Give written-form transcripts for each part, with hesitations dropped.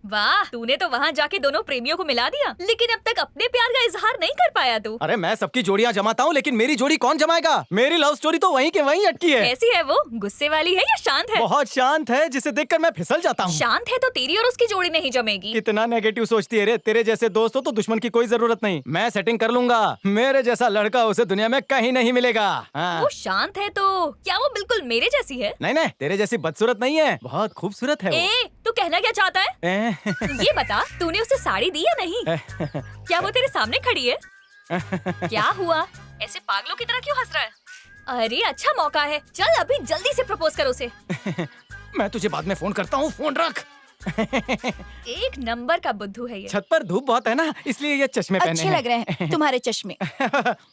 वाह, तूने तो वहाँ जाके दोनों प्रेमियों को मिला दिया, लेकिन अब तक अपने प्यार का इजहार नहीं कर पाया तू। अरे मैं सबकी जोड़ियां जमाता हूँ, लेकिन मेरी जोड़ी कौन जमाएगा? मेरी लव स्टोरी तो वहीं के वहीं अटकी है। कैसी है वो? गुस्से वाली है या शांत है? बहुत शांत है, जिसे देखकर मैं फिसल जाता हूँ। शांत है तो तेरी और उसकी जोड़ी नहीं जमेगी। कितना नेगेटिव सोचती है रे। तेरे जैसे दोस्त हो तो दुश्मन की कोई जरूरत नहीं। मैं सेटिंग कर लूंगा। मेरे जैसा लड़का उसे दुनिया में कहीं नहीं मिलेगा। हाँ। वो शांत है तो क्या वो बिल्कुल मेरे जैसी है? नहीं नहीं, तेरे जैसी बदसूरत नहीं है, बहुत खूबसूरत है वो। तू कहना क्या चाहता है? ये बता, तूने उसे साड़ी दी या नहीं? क्या वो तेरे सामने खड़ी है? क्या हुआ? ऐसे पागलों की तरह क्यों हंस रहा है? अरे अच्छा मौका है, चल अभी जल्दी से प्रपोज कर उसे। मैं तुझे बाद में फोन करता हूँ, फोन रख। एक नंबर का बुद्धू है ये। छत पर धूप बहुत है ना, इसलिए ये चश्मे पहने अच्छे लग रहे हैं तुम्हारे चश्मे।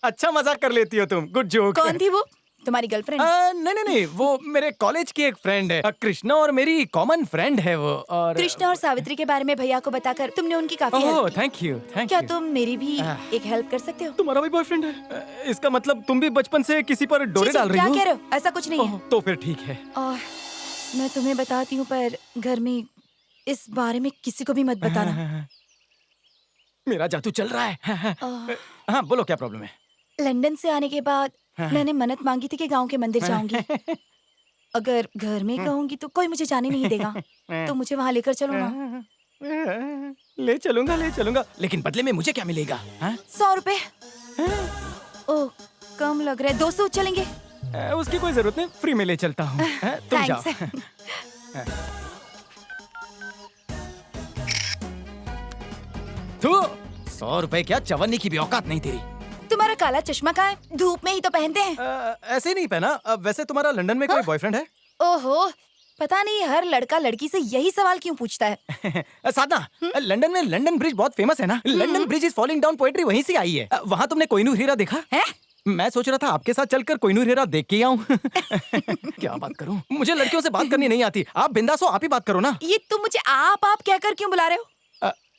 अच्छा मजाक कर लेती हो तुम, गुड जोक। कौन थी वो? तुम्हारी गर्लफ्रेंड? नहीं, वो मेरे कॉलेज की एक फ्रेंड है। कृष्णा और मेरी कॉमन फ्रेंड है वो। और कृष्णा और सावित्री के बारे में भैया को बताकर तुमने उनकी काफी हेल्प ओह की। Thank you. क्या तुम मेरी भी एक हेल्प कर सकते हो? तुम्हारा भी बॉयफ्रेंड है? इसका मतलब तुम भी बचपन से किसी पर डोरे जी, डाल रही क्या हो? कह रहे हो? ऐसा कुछ नहीं है। तो फिर ठीक है। और मैं तुम्हें बताती हूँ, पर घर में इस बारे में किसी को भी मत बताना। मेरा जादू चल रहा है। आह, हाँ बोलो, क्या प्रॉब्लम है? लंदन से आने के बाद मैंने मन्नत मांगी थी कि गांव के मंदिर जाऊंगी। अगर घर में कहूंगी तो कोई मुझे जाने नहीं देगा, तो मुझे वहाँ लेकर चलो ना। ले चलूंगा, लेकिन बदले में मुझे क्या मिलेगा? 100 रुपए? ओह कम लग रहा है, 200 चलेंगे? उसकी कोई जरूरत नहीं, फ्री में ले चलता हूँ। तुम जाओ। तू 100 रुपए क्या, चवन्नी की भी औकात नहीं तेरी। तुम्हारा काला चश्मा कहाँ है? धूप में ही तो पहनते हैं। ऐसे ही नहीं पहना। वैसे तुम्हारा लंदन में कोई बॉयफ्रेंड है? ओहो, पता नहीं हर लड़का लड़की से यही सवाल क्यों पूछता है। साधना, लंदन में लंदन ब्रिज बहुत फेमस है ना। London bridge is falling down poetry वहीं से आई है। वहाँ तुमने कोहिनूर हीरा देखा है? मैं सोच रहा था आपके साथ चलकर कोहिनूर हीरा देख के आऊं। क्या बात करूं, मुझे लड़कियों से बात करनी नहीं आती। आप बिंदास हो, आप ही बात करो ना। ये तुम मुझे आप कहकर क्यों बुला रहे हो?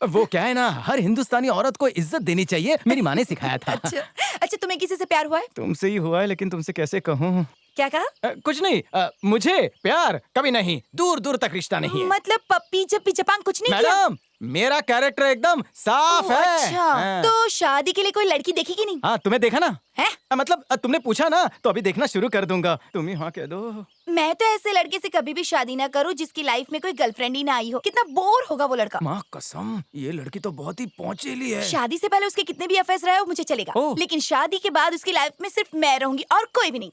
वो क्या है ना, हर हिंदुस्तानी औरत को इज्जत देनी चाहिए, मेरी माँ ने सिखाया था। अच्छा तुम्हें किसी से प्यार हुआ है? तुमसे ही हुआ है, लेकिन तुमसे कैसे कहूँ? क्या कहा? कुछ नहीं। मुझे प्यार कभी नहीं, दूर दूर तक रिश्ता नहीं है। मतलब पप्पी जप्पी जपान कुछ नहीं किया? मैडम, मेरा कैरेक्टर एकदम साफ है। अच्छा, तो शादी के लिए कोई लड़की देखी कि नहीं? हाँ, तुम्हें देखा ना है? मतलब तुमने पूछा ना, तो अभी देखना शुरू कर दूंगा। तुम ही हाँ कह दो। मैं तो ऐसे लड़के से कभी भी शादी ना करूं जिसकी लाइफ में कोई गर्लफ्रेंड ही ना आई हो। कितना बोर होगा वो लड़का। माँ कसम, ये लड़की तो बहुत ही पहुंचेली है। शादी से पहले उसके कितने भी अफेयर्स रहे हो मुझे चलेगा, लेकिन शादी के बाद उसकी लाइफ में सिर्फ मैं रहूंगी और कोई भी नहीं।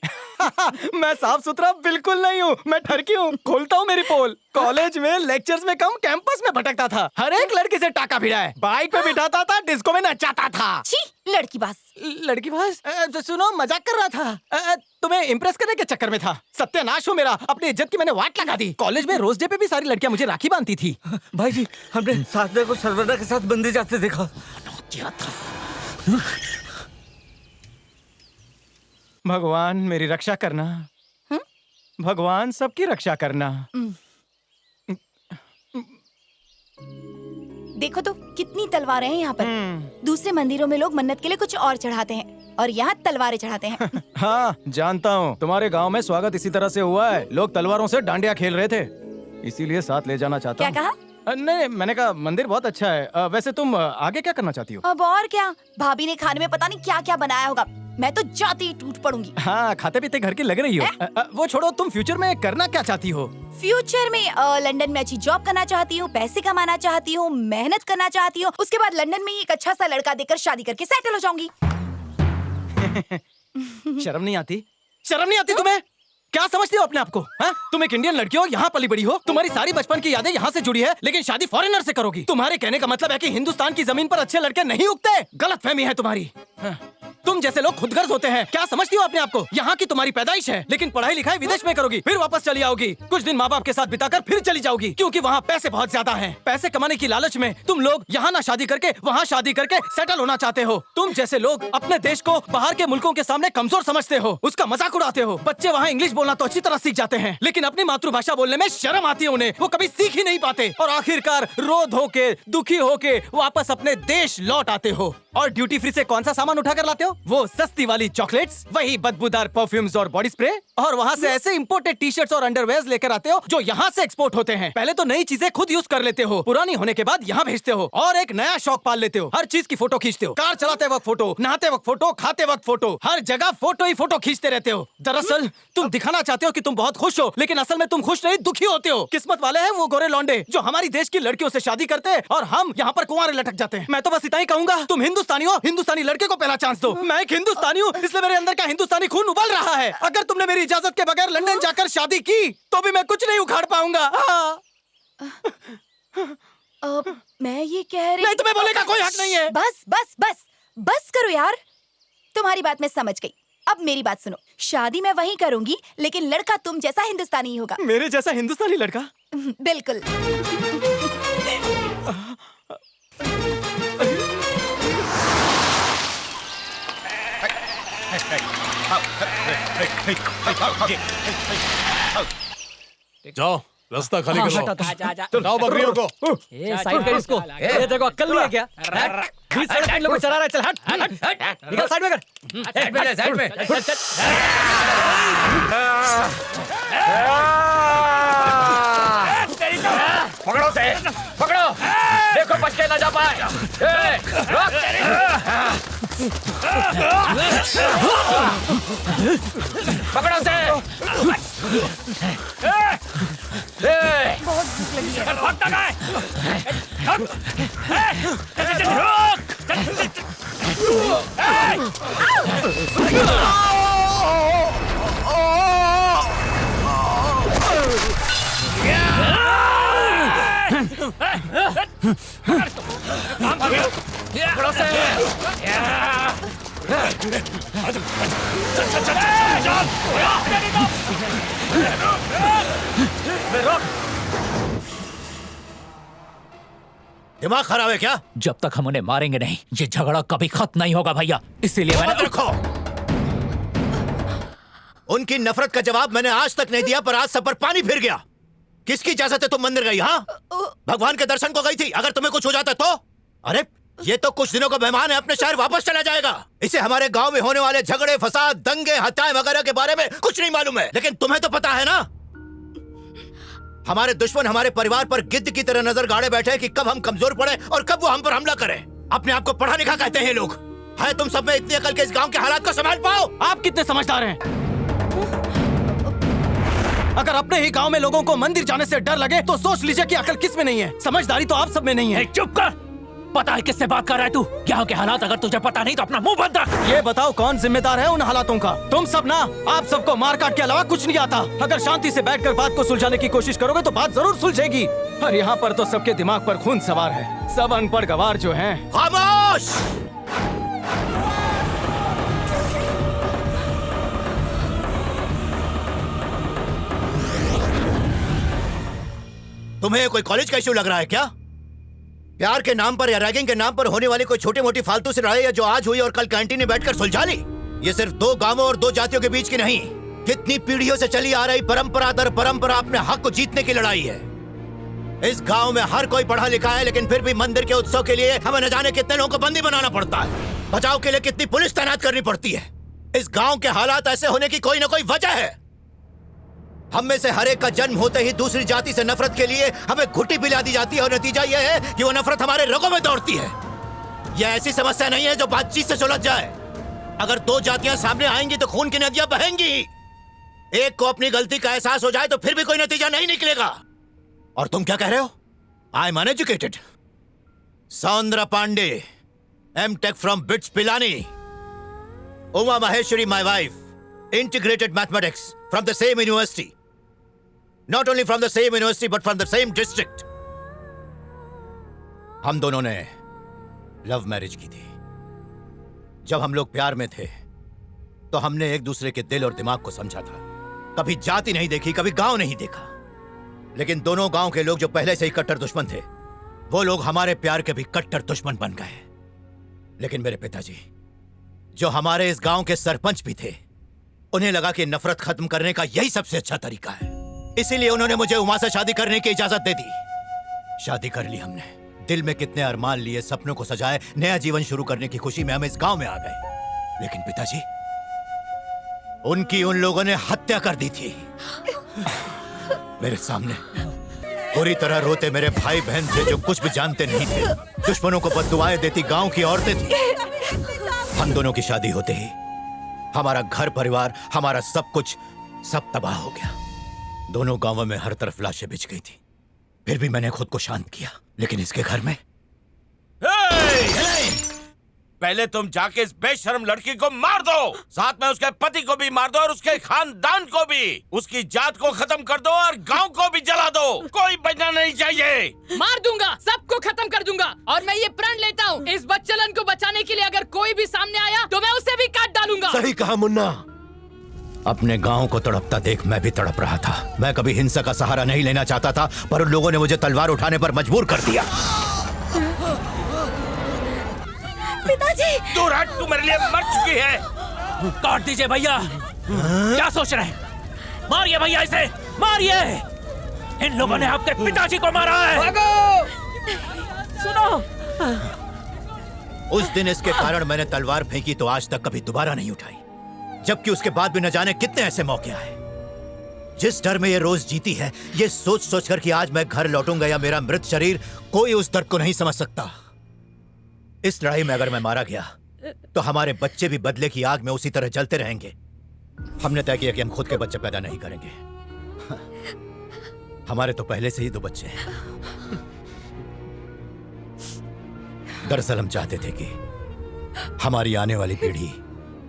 मैं साफ सुथरा बिल्कुल नहीं हूँ, मैं ठरकी हूँ। खोलता हूँ मेरी पोल। कॉलेज में लेक्चर्स में कम, कैंपस में भटकता था। हर एक लड़की से टाका भिड़ा है। बाइक पे बिठाता था, डिस्को में नचाता था। छी, लड़की बास। लड़की बास? सुनो, मजाक कर रहा था। तुम्हें इम्प्रेस करने के चक्कर में था। सत्यानाश हो मेरा, अपनी इज्जत की मैंने वाट लगा दी। कॉलेज में रोज डे पे भी सारी लड़कियां मुझे राखी बांधती थी। भाई जी, हमने साधना को सर्वदा के साथ मंदिर जाते देखा। क्या था? भगवान मेरी रक्षा करना। भगवान सबकी रक्षा करना। देखो तो कितनी तलवारें हैं यहाँ पर। दूसरे मंदिरों में लोग मन्नत के लिए कुछ और चढ़ाते हैं और यहाँ तलवारें चढ़ाते हैं। हाँ जानता हूँ, तुम्हारे गांव में स्वागत इसी तरह से हुआ है। लोग तलवारों से डांडिया खेल रहे थे, इसीलिए साथ ले जाना चाहता हूँ। क्या कहा? नहीं, मैंने कहा मंदिर बहुत अच्छा है। वैसे तुम आगे क्या करना चाहती हो? अब और क्या, भाभी ने खाने में पता नहीं क्या क्या बनाया होगा। मैं तो जाती ही टूट पड़ूंगी। हाँ, खाते पीते घर की लग रही हो। वो छोड़ो, तुम फ्यूचर में करना क्या चाहती हो? फ्यूचर में लंदन में अच्छी जॉब करना चाहती हूँ, पैसे कमाना चाहती हूँ, मेहनत करना चाहती हूँ। उसके बाद लंदन में एक अच्छा सा लड़का देकर शादी करके सेटल हो जाऊंगी। शर्म नहीं आती? शर्म नहीं आती तुम्हें? क्या समझती हो अपने आप को? तुम एक इंडियन लड़की हो, यहाँ पली बड़ी हो, तुम्हारी सारी बचपन की यादें यहाँ से जुड़ी है, लेकिन शादी फॉरेनर से करोगी। तुम्हारे कहने का मतलब है कि हिंदुस्तान की जमीन पर अच्छे लड़के नहीं उगते? गलतफहमी है तुम्हारी। तुम जैसे लोग खुदगर्ज होते हैं। क्या समझती हो अपने आप को? यहाँ की तुम्हारी पैदाइश है, लेकिन पढ़ाई लिखाई विदेश में करोगी, फिर वापस चली आओगी। कुछ दिन माँ बाप के साथ बिताकर फिर चली जाओगी, क्योंकि वहाँ पैसे बहुत ज्यादा हैं। पैसे कमाने की लालच में तुम लोग यहाँ ना शादी करके वहाँ शादी करके सेटल होना चाहते हो। तुम जैसे लोग अपने देश को बाहर के मुल्कों के सामने कमजोर समझते हो, उसका मजाक उड़ाते हो। बच्चे वहाँ इंग्लिश बोलना तो अच्छी तरह सीख जाते हैं, लेकिन अपनी मातृभाषा बोलने में शर्म आती है उन्हें। वो कभी सीख ही नहीं पाते और आखिरकार रो धो के दुखी होके वापस अपने देश लौट आते हो। और ड्यूटी फ्री से कौन सा सामान उठा कर लाते हो? हो? वो सस्ती वाली चॉकलेट्स, वही बदबूदार परफ्यूम्स और बॉडी स्प्रे, और वहाँ से ऐसे इंपोर्टेड टी-शर्ट्स और अंडरवेयर्स लेकर आते हो जो यहाँ से एक्सपोर्ट होते हैं। पहले तो नई चीजें खुद यूज कर लेते हो, पुरानी होने के बाद यहाँ भेजते हो, और एक नया शौक पाल लेते हो। हर चीज की फोटो खींचते हो, कार चलाते वक्त फोटो, नहाते वक्त फोटो, खाते वक्त फोटो, हर जगह फोटो ही फोटो खींचते रहते हो। दरअसल तुम दिखाना चाहते हो कि तुम बहुत खुश हो, लेकिन असल में तुम खुश नहीं, दुखी होते हो। किस्मत वाले हैं वो गोरे लौंडे जो हमारी देश की लड़कियों से शादी करते हैं और हम यहाँ पर कुंवारे लटक जाते हैं। मैं तो बस इतना ही कहूंगा, तुम हिंदुस्तानी हो, हिंदुस्तानी लड़के को पहला चांस दो। मैं एक हिंदुस्तानी हूँ, इसलिए मेरे अंदर का हिंदुस्तानी खून उबल रहा है। अगर तुमने मेरी इजाजत के बगैर लंदन जाकर शादी की तो भी मैं कुछ नहीं उखाड़ पाऊंगा। मैं ये कह रही नहीं, तुम्हें बोलने का कोई हक नहीं है। बस बस बस बस करो यार, तुम्हारी बात मैं समझ गई। अब मेरी बात सुनो, शादी मैं वहीं करूंगी, लेकिन लड़का तुम जैसा हिंदुस्तानी ही होगा। मेरे जैसा हिंदुस्तानी लड़का? बिल्कुल। जाओ, रास्ता खाली करो। जाओ बकरियों को। साइड कर इसको। ये देखो, अक्ल नहीं है क्या? बीच सड़क पे इन लोगों को चला रहा है। चल हट हट हट, निकल साइड में कर। साइड में, साइड में। चल चल। पकड़ो से, पकड़ो। देखो बच के ना जा पाए। पकड़ो से। बहुत भूख लगी है। पकड़ो से। दिमाग खराब है क्या? जब तक हम उन्हें मारेंगे नहीं, ये झगड़ा कभी खत्म नहीं होगा भैया। इसीलिए मैंने रखो। उनकी नफरत का जवाब मैंने आज तक नहीं दिया, पर आज सब पर पानी फिर गया। किसकी इजाजत है तुम मंदिर गई? हाँ, भगवान के दर्शन को गई थी। अगर तुम्हें कुछ हो जाता तो? अरे ये तो कुछ दिनों का मेहमान है, अपने शहर वापस चला जाएगा। इसे हमारे गांव में होने वाले झगड़े, फसाद, दंगे, हत्याएं वगैरह के बारे में कुछ नहीं मालूम है। लेकिन तुम्हें तो पता है ना, हमारे दुश्मन हमारे परिवार पर गिद्ध की तरह नजर गाड़े बैठे कि कब हम कमजोर पड़े और कब वो हम पर हमला करें। अपने आप को पढ़ा लिखा कहते हैं लोग। है तुम सब में इतनी अकल के इस गांव के हालात को संभाल पाओ? आप कितने समझदार हैं? अगर अपने ही गांव में लोगों को मंदिर जाने से डर लगे तो सोच लीजिए कि अकल किस में नहीं है। समझदारी तो आप सब में नहीं है। चुप कर। पता है किससे बात कर रहा है तू? यहाँ के हालात अगर तुझे पता नहीं तो अपना मुंह बंद रख। ये बताओ कौन जिम्मेदार है उन हालातों का? तुम सब ना। आप सबको मार काट के अलावा कुछ नहीं आता। अगर शांति से बैठकर बात को सुलझाने की कोशिश करोगे तो बात जरूर सुलझेगी। पर यहाँ पर तो सबके दिमाग पर खून सवार है। सब अनपढ़ गवार जो हैं। खामोश! तुम्हें कोई कॉलेज का इश्यू लग रहा है क्या? प्यार के नाम पर या रैगिंग के नाम पर होने वाली कोई छोटी मोटी फालतू से लड़ाई जो आज हुई और कल कैंटीन में बैठकर सुलझा ली, ये सिर्फ दो गांवों और दो जातियों के बीच की नहीं, कितनी पीढ़ियों से चली आ रही परंपरा दर परंपरा अपने हक को जीतने की लड़ाई है। इस गांव में हर कोई पढ़ा लिखा है, लेकिन फिर भी मंदिर के उत्सव के लिए हमें न जाने कितने लोगों को बंदी बनाना पड़ता है। बचाव के लिए कितनी पुलिस तैनात करनी पड़ती है। इस गांव के हालात ऐसे होने की कोई न कोई वजह है। हम में से हर एक का जन्म होते ही दूसरी जाति से नफरत के लिए हमें घुट्टी पिला दी जाती है, और नतीजा यह है कि वो नफरत हमारे रगों में दौड़ती है। यह ऐसी समस्या नहीं है जो बातचीत से सुलझ जाए। अगर दो जातियां सामने आएंगी तो खून की नदियां बहेंगी। एक को अपनी गलती का एहसास हो जाए तो फिर भी कोई नतीजा नहीं निकलेगा। और तुम क्या कह रहे हो? I am uneducated. Saundarya Pandey, M.Tech from BITS Pilani. Uma Maheshwari my wife, integrated mathematics from the same university. Not only from the same university, but from the same district. हम दोनों ने लव मैरिज की थी। जब हम लोग प्यार में थे तो हमने एक दूसरे के दिल और दिमाग को समझा था। कभी जाति नहीं देखी, कभी गांव नहीं देखा। लेकिन दोनों गांव के लोग जो पहले से ही कट्टर दुश्मन थे, वो लोग हमारे प्यार के भी कट्टर दुश्मन बन गए। लेकिन मेरे पिताजी, जो हमारे इस गांव के सरपंच भी थे, उन्हें लगा कि नफरत खत्म करने का यही सबसे अच्छा तरीका है। इसीलिए उन्होंने मुझे उमा से शादी करने की इजाजत दे दी। शादी कर ली हमने। दिल में कितने अरमान लिए, सपनों को सजाए, नया जीवन शुरू करने की खुशी में हम इस गांव में आ गए। लेकिन पिताजी, उनकी उन लोगों ने हत्या कर दी थी। मेरे सामने बुरी तरह रोते मेरे भाई बहन थे जो कुछ भी जानते नहीं थे। दुश्मनों को बद्दुआएं देती गांव की औरतें थी। हम दोनों की शादी होते ही हमारा घर परिवार, हमारा सब कुछ, सब तबाह हो गया। दोनों गांवों में हर तरफ लाशें बिछ गई थी। फिर भी मैंने खुद को शांत किया। लेकिन इसके घर में पहले तुम जाके इस बेशर्म लड़की को मार दो, साथ में उसके पति को भी मार दो और उसके खानदान को भी। उसकी जात को खत्म कर दो और गांव को भी जला दो। कोई बचना नहीं चाहिए। मार दूंगा, सबको खत्म कर दूंगा। और मैं ये प्रण लेता हूँ, इस बच्चलन को बचाने के लिए अगर कोई भी सामने आया तो मैं उसे भी काट डालूंगा। सही कहा मुन्ना। अपने गांव को तड़पता देख मैं भी तड़प रहा था। मैं कभी हिंसा का सहारा नहीं लेना चाहता था, पर उन लोगों ने मुझे तलवार उठाने पर मजबूर कर दिया। पिताजी! दूर हट, तू मेरे लिए मर चुकी है। काट दीजिए भैया। क्या सोच रहे हैं? मारिए भैया इसे, मारिए। इन लोगों ने आपके पिताजी को मारा है। भागो! सुनो, उस दिन इसके कारण मैंने तलवार फेंकी तो आज तक कभी दोबारा नहीं उठाई, जबकि उसके बाद भी न जाने कितने ऐसे मौके आए। जिस डर में ये रोज जीती है, ये सोच सोचकर कि आज मैं घर लौटूंगा या मेरा मृत शरीर, कोई उस दर्द को नहीं समझ सकता। इस लड़ाई में अगर मैं मारा गया तो हमारे बच्चे भी बदले की आग में उसी तरह जलते रहेंगे। हमने तय किया कि हम खुद के बच्चे पैदा नहीं करेंगे। हमारे तो पहले से ही 2 बच्चे हैं। दरअसल हम चाहते थे कि हमारी आने वाली पीढ़ी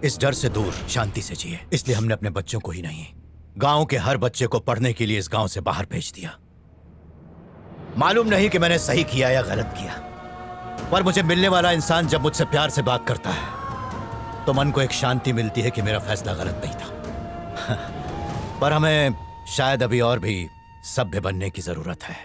इस डर से दूर शांति से जिए, इसलिए हमने अपने बच्चों को ही नहीं, गांव के हर बच्चे को पढ़ने के लिए इस गांव से बाहर भेज दिया। मालूम नहीं कि मैंने सही किया या गलत किया, पर मुझे मिलने वाला इंसान जब मुझसे प्यार से बात करता है तो मन को एक शांति मिलती है कि मेरा फैसला गलत नहीं था। पर हमें शायद अभी और भी सभ्य बनने की जरूरत है।